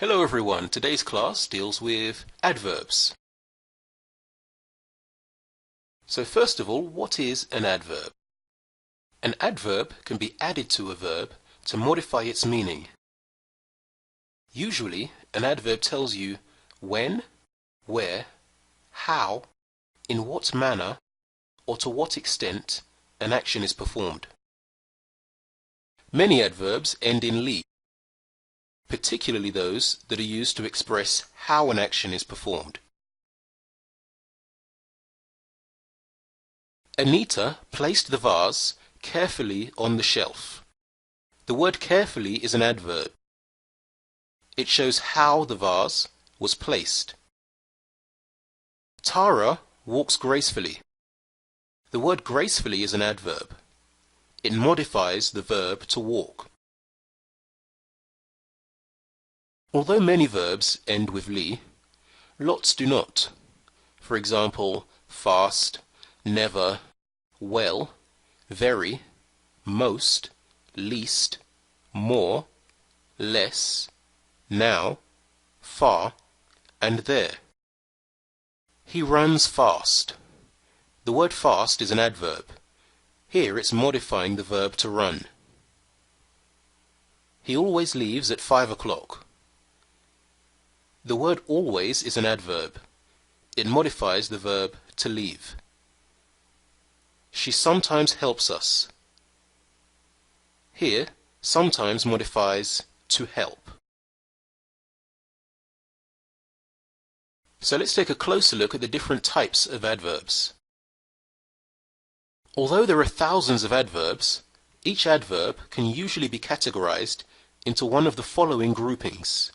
Hello everyone, today's class deals with adverbs. So first of all, what is an adverb? An adverb can be added to a verb to modify its meaning. Usually, an adverb tells you when, where, how, in what manner, or to what extent an action is performed. Many adverbs end in -ly, particularly those that are used to express how an action is performed. Anita placed the vase carefully on the shelf. The word carefully is an adverb. It shows how the vase was placed. Tara walks gracefully. The word gracefully is an adverb. It modifies the verb to walk. Although many verbs end with -ly, lots do not. For example, fast, never, well, very, most, least, more, less, now, far, and there. He runs fast. The word fast is an adverb. Here it's modifying the verb to run. He always leaves at 5 o'clock. The word always is an adverb. It modifies the verb to leave. She sometimes helps us. Here, sometimes modifies to help. So let's take a closer look at the different types of adverbs. Although there are thousands of adverbs, each adverb can usually be categorized into one of the following groupings: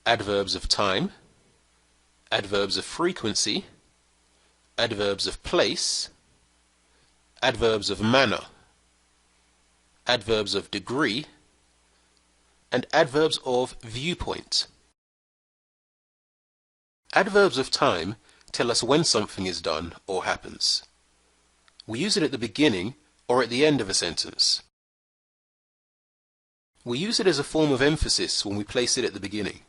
adverbs of time, adverbs of frequency, adverbs of place, adverbs of manner, adverbs of degree, and adverbs of viewpoint. Adverbs of time tell us when something is done or happens. We use it at the beginning or at the end of a sentence. We use it as a form of emphasis when we place it at the beginning.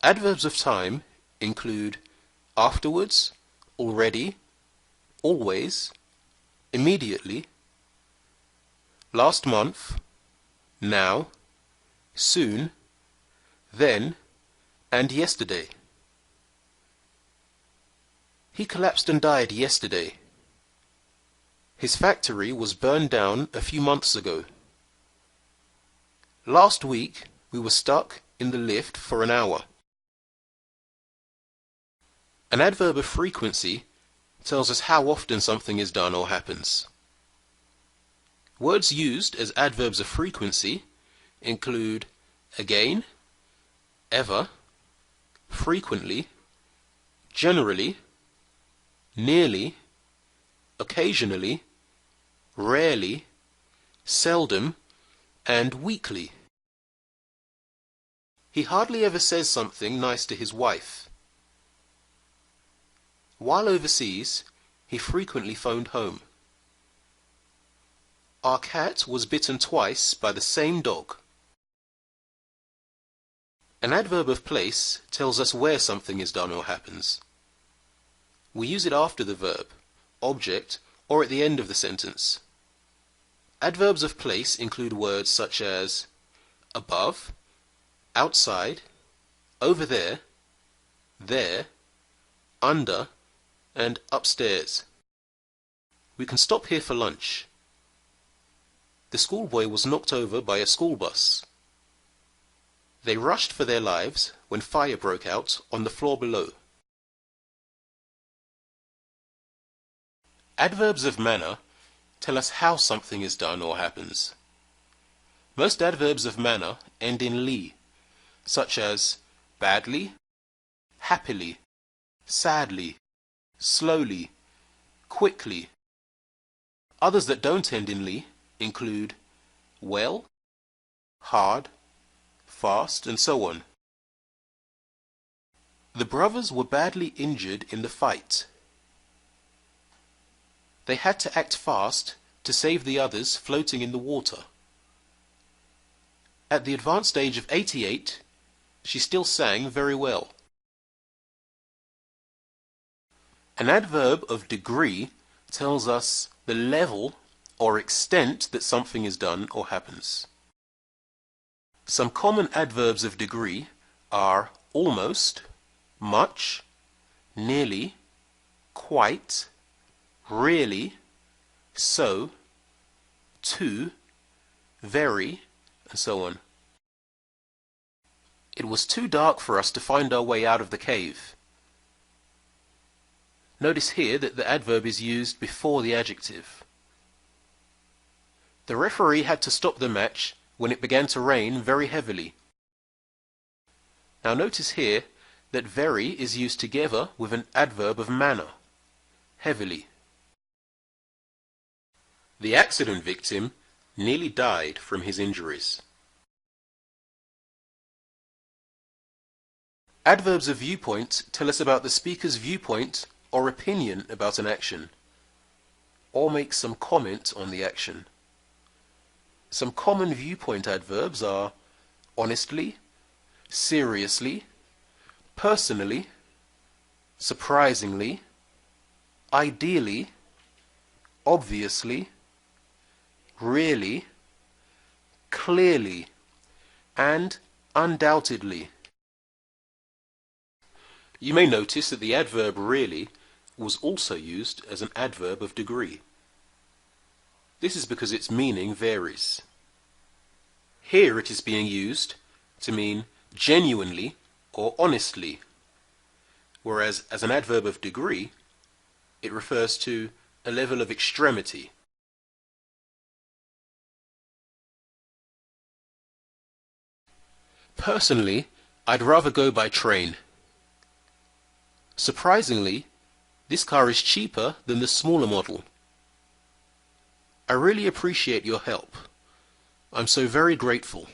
Adverbs of time include afterwards, already, always, immediately, last month, now, soon, then, and yesterday. He collapsed and died yesterday. His factory was burned down a few months ago. Last week we were stuck in the lift for an hour. An adverb of frequency tells us how often something is done or happens. Words used as adverbs of frequency include again, ever, frequently, generally, nearly, occasionally, rarely, seldom, and weekly. He hardly ever says something nice to his wife. While overseas, he frequently phoned home. Our cat was bitten twice by the same dog. An adverb of place tells us where something is done or happens. We use it after the verb, object, or at the end of the sentence. Adverbs of place include words such as above, outside, over there, under, and upstairs. We can stop here for lunch. The schoolboy was knocked over by a school bus. They rushed for their lives when fire broke out on the floor below. Adverbs of manner tell us how something is done or happens. Most adverbs of manner end in -ly, such as badly, happily, sadly, slowly, quickly. Others that don't end in -ly include well, hard, fast, and so on. The brothers were badly injured in the fight. They had to act fast to save the others floating in the water. At the advanced age of 88, she still sang very well. An adverb of degree tells us the level or extent that something is done or happens. Some common adverbs of degree are almost, much, nearly, quite, really, so, to, very, and so on. It was too dark for us to find our way out of the cave. Notice here that the adverb is used before the adjective. The referee had to stop the match when it began to rain very heavily. Now notice here that very is used together with an adverb of manner, heavily. The accident victim nearly died from his injuries. Adverbs of viewpoint tell us about the speaker's viewpoint or opinion about an action, or make some comment on the action. Some common viewpoint adverbs are honestly, seriously, personally, surprisingly, ideally, obviously, really, clearly, and undoubtedly. You may notice that the adverb really was also used as an adverb of degree. This is because its meaning varies. Here it is being used to mean genuinely or honestly, whereas as an adverb of degree, it refers to a level of extremity. Personally, I'd rather go by train. Surprisingly, this car is cheaper than the smaller model. I really appreciate your help. I'm so very grateful.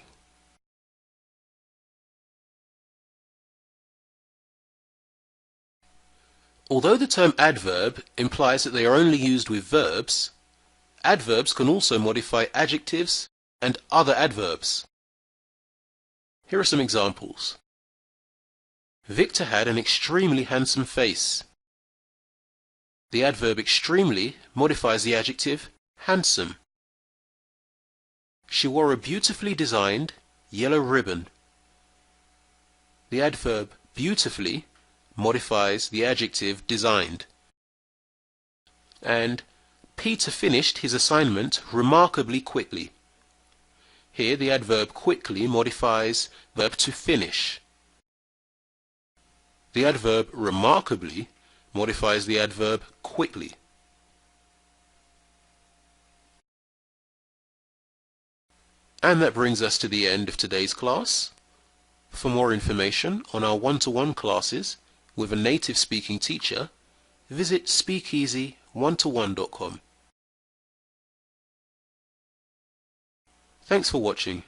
Although the term adverb implies that they are only used with verbs, adverbs can also modify adjectives and other adverbs. Here are some examples. Victor had an extremely handsome face. The adverb extremely modifies the adjective handsome. She wore a beautifully designed yellow ribbon. The adverb beautifully modifies the adjective designed. And Peter finished his assignment remarkably quickly. Here the adverb quickly modifies the verb to finish. The adverb remarkably modifies the adverb quickly. And that brings us to the end of today's class. For more information on our one-to-one classes with a native speaking teacher, visit speakeasy1to1.com. Thanks for watching.